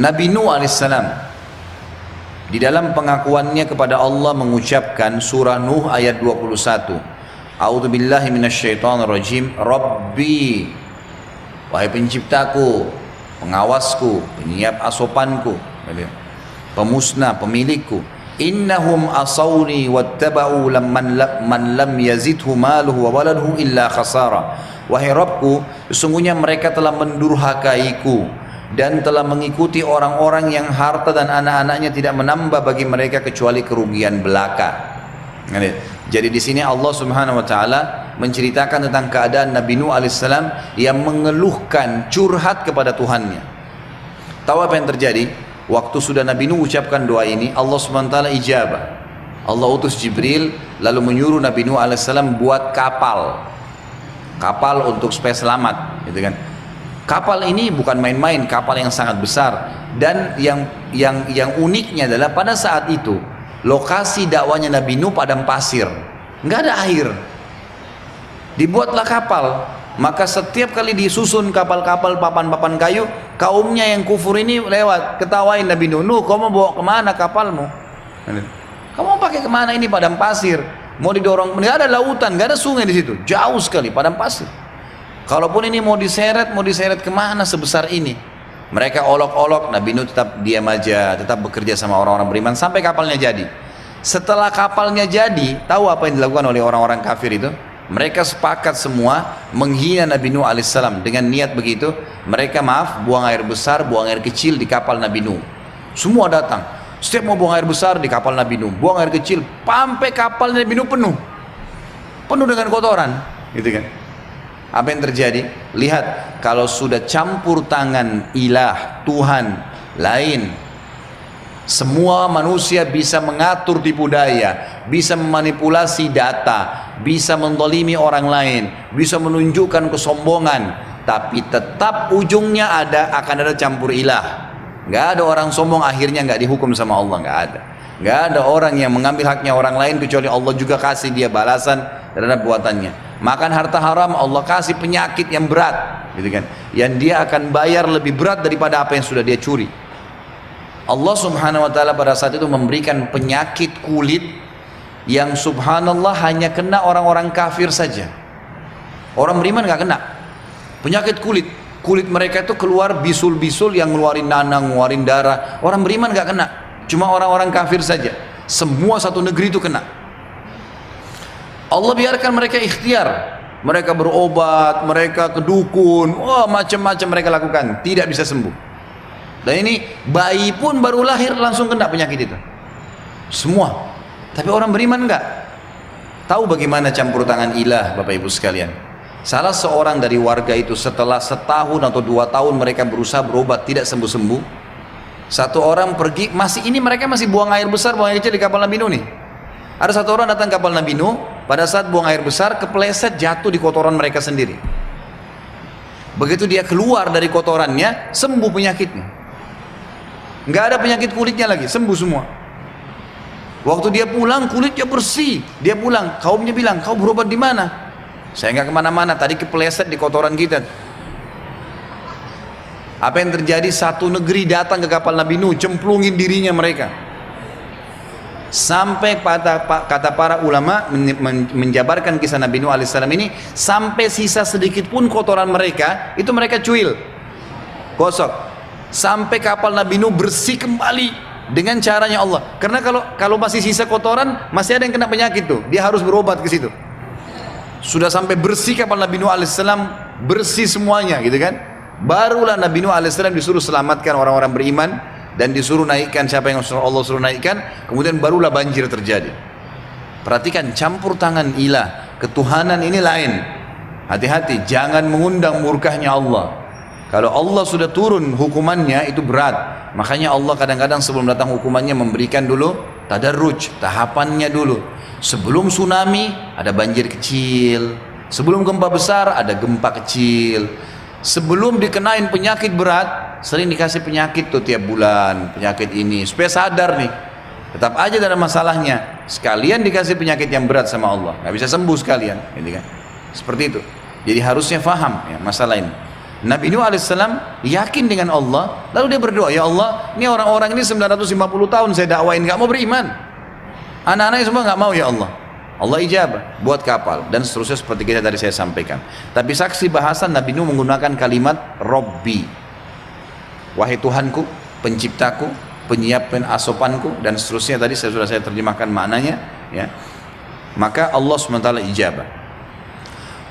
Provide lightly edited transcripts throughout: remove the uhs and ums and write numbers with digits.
Nabi Nuh alaihissalam di dalam pengakuannya kepada Allah mengucapkan surah Nuh ayat 21. A'udzu billahi minasyaitonir rajim. Rabbi, wahai penciptaku, pengawasku, penyiap asopanku, pemusnah, pemilikku. Innahum asawni wattaba'u man lam yazidhu maluhu wa waladuhu illa khasara. Wahai Rabbku, sesungguhnya mereka telah mendurhakaiku dan telah mengikuti orang-orang yang harta dan anak-anaknya tidak menambah bagi mereka kecuali kerugian belaka. Jadi di sini Allah Subhanahu wa taala menceritakan tentang keadaan Nabi Nuh alaihissalam yang mengeluhkan, curhat kepada Tuhannya. Tahu apa yang terjadi? Waktu sudah Nabi Nuh ucapkan doa ini, Allah Subhanahu wa taala ijabah. Allah utus Jibril lalu menyuruh Nabi Nuh alaihissalam buat kapal untuk supaya selamat, gitu kan. Kapal ini bukan main-main, kapal yang sangat besar. Dan yang uniknya adalah pada saat itu lokasi dakwanya Nabi Nuh padang pasir, nggak ada air. Dibuatlah kapal, maka setiap kali disusun kapal-kapal papan-papan kayu, kaumnya yang kufur ini lewat, ketawain Nabi Nuh, Nuh, kamu bawa kemana kapalmu? Kamu pakai kemana, ini padang pasir? Mau didorong, nggak ada lautan, nggak ada sungai di situ, jauh sekali padang pasir. Kalaupun ini mau diseret kemana sebesar ini? Mereka olok-olok, Nabi Nuh tetap diam aja, tetap bekerja sama orang-orang beriman sampai kapalnya jadi. Setelah kapalnya jadi, tahu apa yang dilakukan oleh orang-orang kafir itu? Mereka sepakat semua menghina Nabi Nuh alaihissalam dengan niat begitu. Mereka buang air besar, buang air kecil di kapal Nabi Nuh. Semua datang. Setiap mau buang air besar di kapal Nabi Nuh, buang air kecil, sampai kapal Nabi Nuh penuh dengan kotoran, gitu kan? Apa yang terjadi? Lihat, kalau sudah campur tangan ilah, Tuhan lain, semua manusia bisa mengatur tipu daya, bisa memanipulasi data, bisa mendolimi orang lain, bisa menunjukkan kesombongan, tapi tetap ujungnya akan ada campur ilah. Nggak ada orang sombong akhirnya nggak dihukum sama Allah, nggak ada. Nggak ada orang yang mengambil haknya orang lain kecuali Allah juga kasih dia balasan terhadap buatannya. Makan harta haram, Allah kasih penyakit yang berat, gitu kan? Yang dia akan bayar lebih berat daripada apa yang sudah dia curi. Allah Subhanahu wa taala pada saat itu memberikan penyakit kulit yang subhanallah hanya kena orang-orang kafir saja. Orang beriman nggak kena. Penyakit kulit mereka itu keluar bisul-bisul yang ngeluarin nanah, ngeluarin darah. Orang beriman nggak kena, cuma orang-orang kafir saja. Semua satu negeri itu kena. Allah biarkan mereka ikhtiar, mereka berobat, mereka ke dukun, macam-macam mereka lakukan, tidak bisa sembuh. Dan ini bayi pun baru lahir langsung kena penyakit itu, semua. Tapi orang beriman enggak. Tahu bagaimana campur tangan ilah, Bapak Ibu sekalian? Salah seorang dari warga itu setelah setahun atau 2 tahun mereka berusaha berobat tidak sembuh-sembuh. Satu orang pergi, mereka masih buang air besar, buang air kecil di kapal Nabi Nuh nih. Ada satu orang datang kapal Nabi Nuh, pada saat buang air besar kepleset jatuh di kotoran mereka sendiri. Begitu dia keluar dari kotorannya, sembuh penyakitnya. Nggak ada penyakit kulitnya lagi, sembuh semua. Waktu dia pulang kulitnya bersih. Dia pulang, kaumnya bilang, kau berobat di mana? Saya nggak kemana-mana, tadi kepleset di kotoran kita. Apa yang terjadi? Satu negeri datang ke kapal Nabi Nuh, cemplungin dirinya mereka. Sampai kata para ulama menjabarkan kisah Nabi Nuh alaihissalam ini, sampai sisa sedikit pun kotoran mereka itu mereka cuil, gosok, sampai kapal Nabi Nuh bersih kembali dengan caranya Allah. Karena kalau masih sisa kotoran, masih ada yang kena penyakit tuh, dia harus berobat ke situ. Sudah sampai bersih kapal Nabi Nuh alaihissalam, bersih semuanya, gitu kan? Barulah Nabi Nuh alaihissalam disuruh selamatkan orang-orang beriman dan disuruh naikkan siapa yang Allah suruh naikkan, kemudian barulah banjir terjadi. Perhatikan campur tangan ilah, ketuhanan ini lain. Hati-hati, jangan mengundang murkahnya Allah. Kalau Allah sudah turun hukumannya itu berat. Makanya Allah kadang-kadang sebelum datang hukumannya memberikan dulu tadarruj, tahapannya dulu. Sebelum tsunami ada banjir kecil, sebelum gempa besar ada gempa kecil, sebelum dikenain penyakit berat sering dikasih penyakit tuh tiap bulan, penyakit ini supaya sadar nih, tetap aja ada masalahnya, sekalian dikasih penyakit yang berat sama Allah, nggak bisa sembuh sekalian, gitu kan? Seperti itu. Jadi harusnya faham ya masalah ini. Nabi Nuh alaihissalam yakin dengan Allah, lalu dia berdoa, ya Allah, ini orang-orang ini 950 tahun saya dakwain nggak mau beriman, anak-anaknya semua nggak mau, ya Allah. Allah ijabah, buat kapal dan seterusnya seperti kita tadi saya sampaikan. Tapi saksi bahasan Nabi Nuh menggunakan kalimat Robbi, wahai Tuhanku, penciptaku, penyiapkan asopanku, dan seterusnya tadi sudah saya terjemahkan maknanya, ya. Maka Allah SWT ijabah.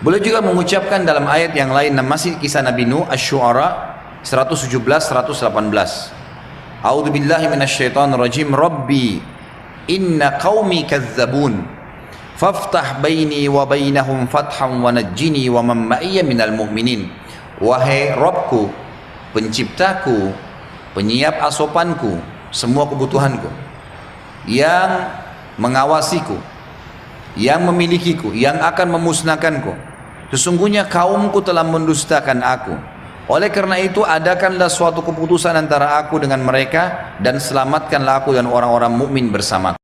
Boleh juga mengucapkan dalam ayat yang lain, masih kisah Nabi Nuh, Asy-Syu'ara 117-118. A'udzu billahi minasyaitonir rajim. Rabbi inna qaumi kazzabun faftah baini wa bainahum fathan wa najjini wa man ma'iyya minal mu'minin. Wahai Rabbku, penciptaku, penyiap asopanku, semua kebutuhanku, yang mengawasiku, yang memilikiku, yang akan memusnahkanku. Sesungguhnya kaumku telah mendustakan aku. Oleh karena itu adakanlah suatu keputusan antara aku dengan mereka dan selamatkanlah aku dan orang-orang mukmin bersamaku.